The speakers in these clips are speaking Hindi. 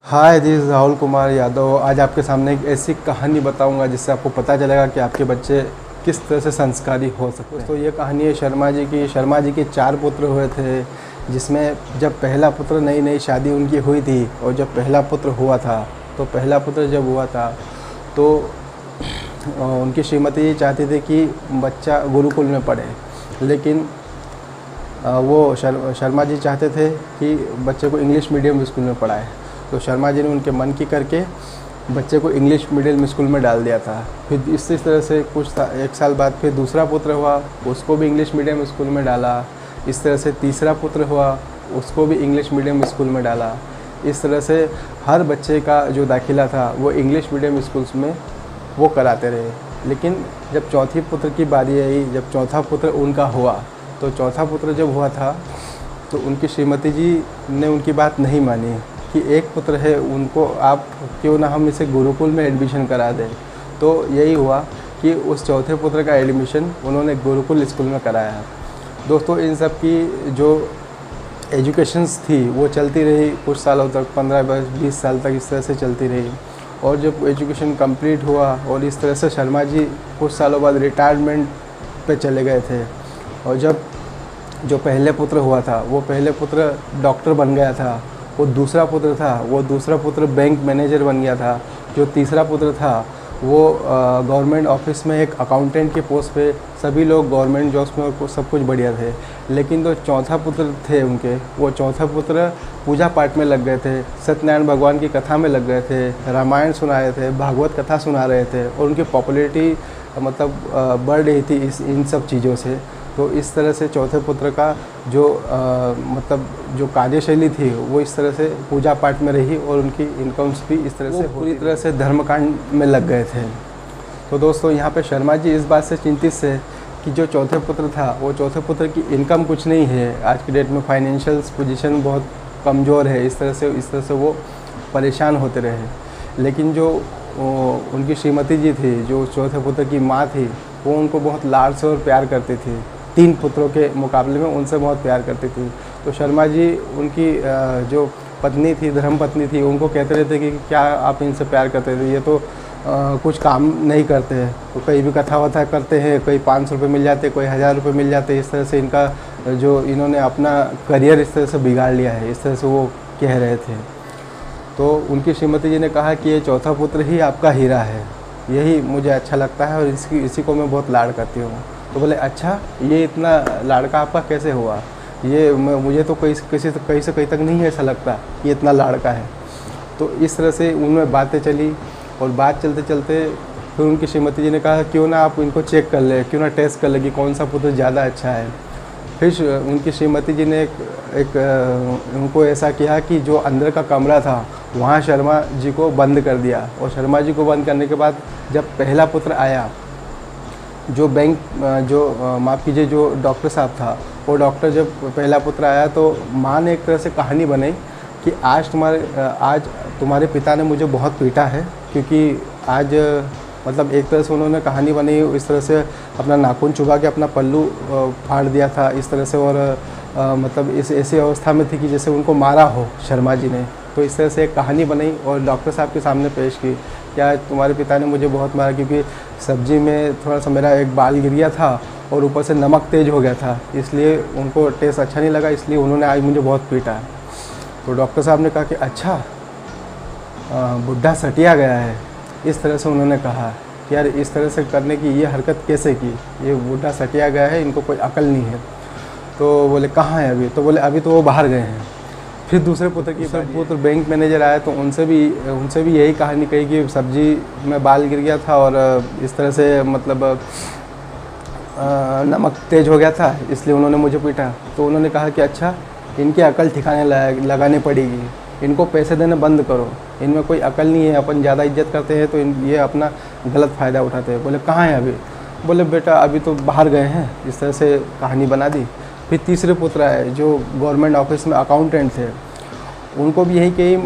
Hi, this is Rahul Kumar Yadav. आज आपके सामने एक ऐसी कहानी बताऊंगा जिससे आपको पता चलेगा कि आपके बच्चे किस तरह से संस्कारी हो सकते हैं। तो ये कहानी है शर्मा जी की। शर्मा जी के 4 पुत्र हुए थे, जिसमें जब पहला पुत्र नई नई शादी उनकी हुई थी और जब पहला पुत्र हुआ था तो पहला पुत्र जब हुआ था तो उनकी श्रीमती जी चाहती थी कि बच्चा गुरुकुल में पढ़े, लेकिन वो शर्मा जी चाहते थे कि बच्चे को इंग्लिश मीडियम स्कूल में पढ़ाए। तो शर्मा जी ने उनके मन की करके बच्चे को इंग्लिश मीडियम स्कूल में डाल दिया था। फिर इस तरह से एक साल बाद फिर दूसरा पुत्र हुआ, उसको भी इंग्लिश मीडियम स्कूल में डाला। इस तरह से तीसरा पुत्र हुआ, उसको भी इंग्लिश मीडियम स्कूल में डाला। इस तरह से हर बच्चे का जो दाखिला था वो इंग्लिश मीडियम स्कूल्स में वो कराते रहे। लेकिन जब चौथी पुत्र की बारी आई, जब चौथा पुत्र उनका हुआ, तो चौथा पुत्र जब हुआ था तो उनकी श्रीमती जी ने उनकी बात नहीं मानी कि एक पुत्र है, उनको आप क्यों ना हम इसे गुरुकुल में एडमिशन करा दें। तो यही हुआ कि उस चौथे पुत्र का एडमिशन उन्होंने गुरुकुल स्कूल में कराया। दोस्तों, इन सब की जो एजुकेशंस थी वो चलती रही कुछ सालों तक, 15-20 साल तक इस तरह से चलती रही। और जब एजुकेशन कंप्लीट हुआ और इस तरह से शर्मा जी कुछ सालों बाद रिटायरमेंट पे चले गए थे। और जब जो पहले पुत्र हुआ था वो पहले पुत्र डॉक्टर बन गया था, वो दूसरा पुत्र बैंक मैनेजर बन गया था। जो तीसरा पुत्र था वो गवर्नमेंट ऑफिस में एक अकाउंटेंट के पोस्ट पे, सभी लोग गवर्नमेंट जॉब्स में सब कुछ बढ़िया थे। लेकिन जो चौथा पुत्र थे उनके, वो चौथा पुत्र पूजा पाठ में लग गए थे, सत्यनारायण भगवान की कथा में लग गए थे, रामायण सुना रहे थे, भागवत कथा सुना रहे थे और उनकी पॉपुलैरिटी मतलब बढ़ रही थी इन सब चीज़ों से। तो इस तरह से चौथे पुत्र का जो मतलब जो कार्यशैली थी वो इस तरह से पूजा पाठ में रही और उनकी इनकम्स भी इस तरह से पूरी तरह से धर्मकांड में लग गए थे। तो दोस्तों, यहाँ पे शर्मा जी इस बात से चिंतित थे कि जो चौथे पुत्र था वो चौथे पुत्र की इनकम कुछ नहीं है। आज की डेट में फाइनेंशियल पोजीशन बहुत कमज़ोर है। इस तरह से वो परेशान होते रहे। लेकिन जो उनकी श्रीमती जी थी, जो चौथे पुत्र की माँ थी, वो उनको बहुत लाड से और प्यार करती थी। 3 पुत्रों के मुकाबले में उनसे बहुत प्यार करती थी। तो शर्मा जी उनकी जो पत्नी थी, धर्म पत्नी थी, उनको कहते रहते कि क्या आप इनसे प्यार करते थे, ये तो कुछ काम नहीं करते हैं। तो कहीं भी कथा वथा करते हैं, कोई 500 रुपये मिल जाते, कोई 1000 रुपये मिल जाते। इस तरह से इनका जो इन्होंने अपना करियर इस तरह से बिगाड़ लिया है, इस तरह से वो कह रहे थे। तो उनकी श्रीमती जी ने कहा कि ये चौथा पुत्र ही आपका हीरा है, यही मुझे अच्छा लगता है और इसी को मैं बहुत लाड करती हूँ। तो बोले, अच्छा, ये इतना लाड़का आपका कैसे हुआ? ये मुझे तो कहीं से कहीं तक नहीं ऐसा लगता कि इतना लाड़का है। तो इस तरह से उनमें बातें चली और बात चलते चलते फिर उनकी श्रीमती जी ने कहा क्यों ना आप इनको चेक कर ले, क्यों ना टेस्ट कर ले कि कौन सा पुत्र ज़्यादा अच्छा है। फिर उनकी श्रीमती जी ने उनको ऐसा किया कि जो अंदर का कमरा था वहाँ शर्मा जी को बंद कर दिया। और शर्मा जी को बंद करने के बाद जब पहला पुत्र आया, जो माफ़ कीजिए, जो डॉक्टर साहब था, वो डॉक्टर जब पहला पुत्र आया तो माँ ने एक तरह से कहानी बनाई कि आज तुम्हारे पिता ने मुझे बहुत पीटा है, क्योंकि आज मतलब एक तरह से उन्होंने कहानी बनाई, इस तरह से अपना नाखून चुभा के अपना पल्लू फाड़ दिया था इस तरह से। और मतलब इस ऐसी अवस्था में थी कि जैसे उनको मारा हो शर्मा जी ने। तो इस तरह से एक कहानी बनाई और डॉक्टर साहब के सामने पेश की, क्या तुम्हारे पिता ने मुझे बहुत मारा क्योंकि सब्जी में थोड़ा सा मेरा एक बाल गिर गया था और ऊपर से नमक तेज़ हो गया था, इसलिए उनको टेस्ट अच्छा नहीं लगा, इसलिए उन्होंने आज मुझे बहुत पीटा। तो डॉक्टर साहब ने कहा कि अच्छा, बुढ़ा सटिया गया है। इस तरह से उन्होंने कहा कि यार इस तरह से करने की ये हरकत कैसे की, ये बुढ़ा सटिया गया है, इनको कोई अकल नहीं है। तो बोले कहाँ है अभी? तो बोले अभी तो वो बाहर गए हैं। फिर दूसरे पुत्र बैंक मैनेजर आया तो उनसे भी यही कहानी कही कि सब्जी में बाल गिर गया था और इस तरह से मतलब नमक तेज़ हो गया था, इसलिए उन्होंने मुझे पीटा। तो उन्होंने कहा कि अच्छा, इनकी अकल ठिकाने लगानी पड़ेगी, इनको पैसे देना बंद करो, इनमें कोई अकल नहीं है, अपन ज़्यादा इज्जत करते हैं तो ये अपना गलत फ़ायदा उठाते हैं। बोले कहाँ हैं अभी? बोले बेटा अभी तो बाहर गए हैं। इस तरह से कहानी बना दी। फिर तीसरे पुत्र आए जो गवर्नमेंट ऑफिस में अकाउंटेंट थे, उनको भी यही कही,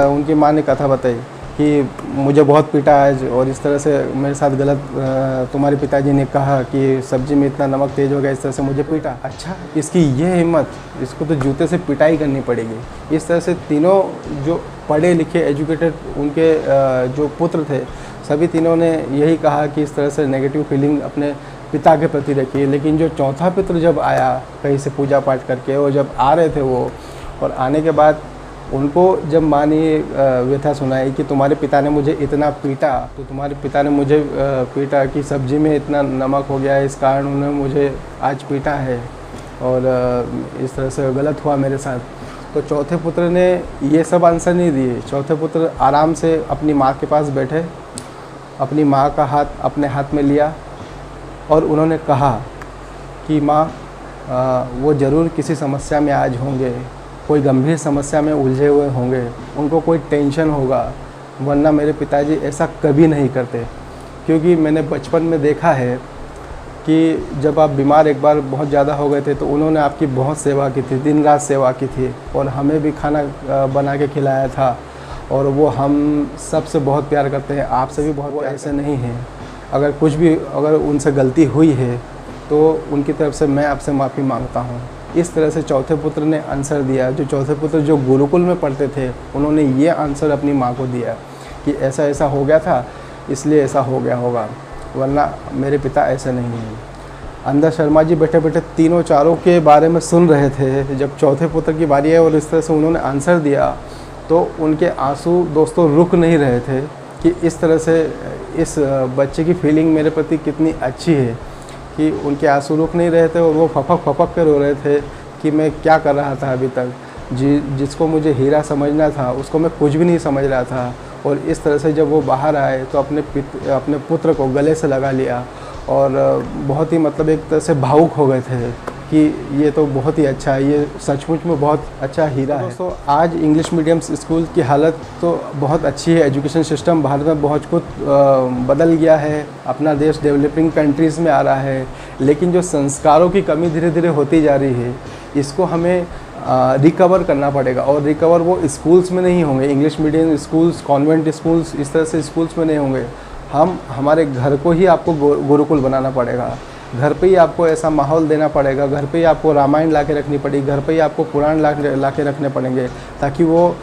उनकी माँ ने कथा बताई कि मुझे बहुत पीटा आज और इस तरह से मेरे साथ गलत तुम्हारे पिताजी ने कहा कि सब्जी में इतना नमक तेज़ हो गया, इस तरह से मुझे पीटा। अच्छा, इसकी ये हिम्मत, इसको तो जूते से पिटाई करनी पड़ेगी। इस तरह से तीनों जो पढ़े लिखे एजुकेटेड उनके जो पुत्र थे, सभी तीनों ने यही कहा कि इस तरह से नेगेटिव फीलिंग अपने पिता के प्रति रखी। लेकिन जो चौथा पुत्र जब आया कहीं से पूजा पाठ करके, और जब आ रहे थे वो, और आने के बाद उनको जब माँ ने व्यथा सुनाई कि तुम्हारे पिता ने मुझे इतना पीटा, तो तुम्हारे पिता ने मुझे पीटा कि सब्जी में इतना नमक हो गया है, इस कारण उन्होंने मुझे आज पीटा है और इस तरह से गलत हुआ मेरे साथ। तो चौथे पुत्र ने ये सब आंसर नहीं दिए। चौथे पुत्र आराम से अपनी माँ के पास बैठे, अपनी माँ का हाथ अपने हाथ में लिया और उन्होंने कहा कि माँ, वो ज़रूर किसी समस्या में आज होंगे, कोई गंभीर समस्या में उलझे हुए होंगे, उनको कोई टेंशन होगा, वरना मेरे पिताजी ऐसा कभी नहीं करते। क्योंकि मैंने बचपन में देखा है कि जब आप बीमार एक बार बहुत ज़्यादा हो गए थे तो उन्होंने आपकी बहुत सेवा की थी, दिन रात सेवा की थी, और हमें भी खाना बना के खिलाया था, और वो हम सबसे बहुत प्यार करते हैं, आपसे भी बहुत। वो ऐसे नहीं हैं, अगर उनसे गलती हुई है तो उनकी तरफ से मैं आपसे माफ़ी मांगता हूँ। इस तरह से चौथे पुत्र ने आंसर दिया। जो चौथे पुत्र जो गुरुकुल में पढ़ते थे, उन्होंने ये आंसर अपनी माँ को दिया कि ऐसा ऐसा हो गया था, इसलिए ऐसा हो गया होगा, वरना मेरे पिता ऐसे नहीं हैं। अंदर शर्मा जी बैठे बैठे तीनों चारों के बारे में सुन रहे थे। जब चौथे पुत्र की बारी है और इस तरह से उन्होंने आंसर दिया, तो उनके आंसू दोस्तों रुक नहीं रहे थे कि इस तरह से इस बच्चे की फीलिंग मेरे प्रति कितनी अच्छी है, कि उनके आंसू रुक नहीं रहे थे और वो फपक कर रो रहे थे कि मैं क्या कर रहा था अभी तक, जिसको मुझे हीरा समझना था उसको मैं कुछ भी नहीं समझ रहा था। और इस तरह से जब वो बाहर आए तो अपने पुत्र को गले से लगा लिया और बहुत ही मतलब एक तरह से भावुक हो गए थे कि ये तो बहुत ही अच्छा है, ये सचमुच में बहुत अच्छा हीरा है। दोस्तों, आज इंग्लिश मीडियम स्कूल की हालत तो बहुत अच्छी है। एजुकेशन सिस्टम भारत में बहुत कुछ बदल गया है, अपना देश डेवलपिंग कंट्रीज़ में आ रहा है, लेकिन जो संस्कारों की कमी धीरे धीरे होती जा रही है, इसको हमें रिकवर करना पड़ेगा। और रिकवर वो स्कूल्स में नहीं होंगे, English medium schools, convent schools, इस तरह से स्कूल्स में नहीं होंगे। हमारे घर को ही आपको गुरुकुल बनाना पड़ेगा। घर पे ही आपको ऐसा माहौल देना पड़ेगा, घर पे ही आपको रामायण ला के रखनी पड़ेगी, घर पे ही आपको पुराण ला के रखने पड़ेंगे, ताकि वो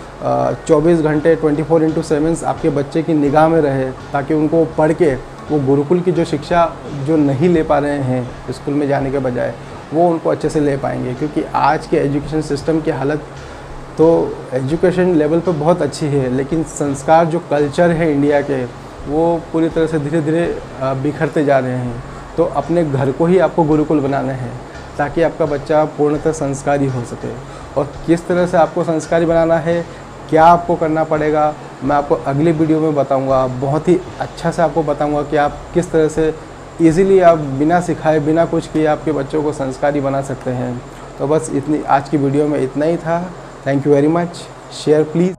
24 घंटे 24/7 आपके बच्चे की निगाह में रहे, ताकि उनको पढ़ के वो गुरुकुल की जो शिक्षा जो नहीं ले पा रहे हैं स्कूल में जाने के बजाय, वो उनको अच्छे से ले पाएंगे। क्योंकि आज के एजुकेशन सिस्टम की हालत तो एजुकेशन लेवल पे बहुत अच्छी है, लेकिन संस्कार जो कल्चर है इंडिया के, वो पूरी तरह से धीरे धीरे बिखरते जा रहे हैं। तो अपने घर को ही आपको गुरुकुल बनाना है, ताकि आपका बच्चा पूर्णतः संस्कारी हो सके। और किस तरह से आपको संस्कारी बनाना है, क्या आपको करना पड़ेगा, मैं आपको अगली वीडियो में बताऊंगा। बहुत ही अच्छा से आपको बताऊंगा कि आप किस तरह से ईज़िली आप बिना सिखाए, बिना कुछ किए आपके बच्चों को संस्कारी बना सकते हैं। तो बस इतनी आज की वीडियो में इतना ही था। Thank you very much. Share please.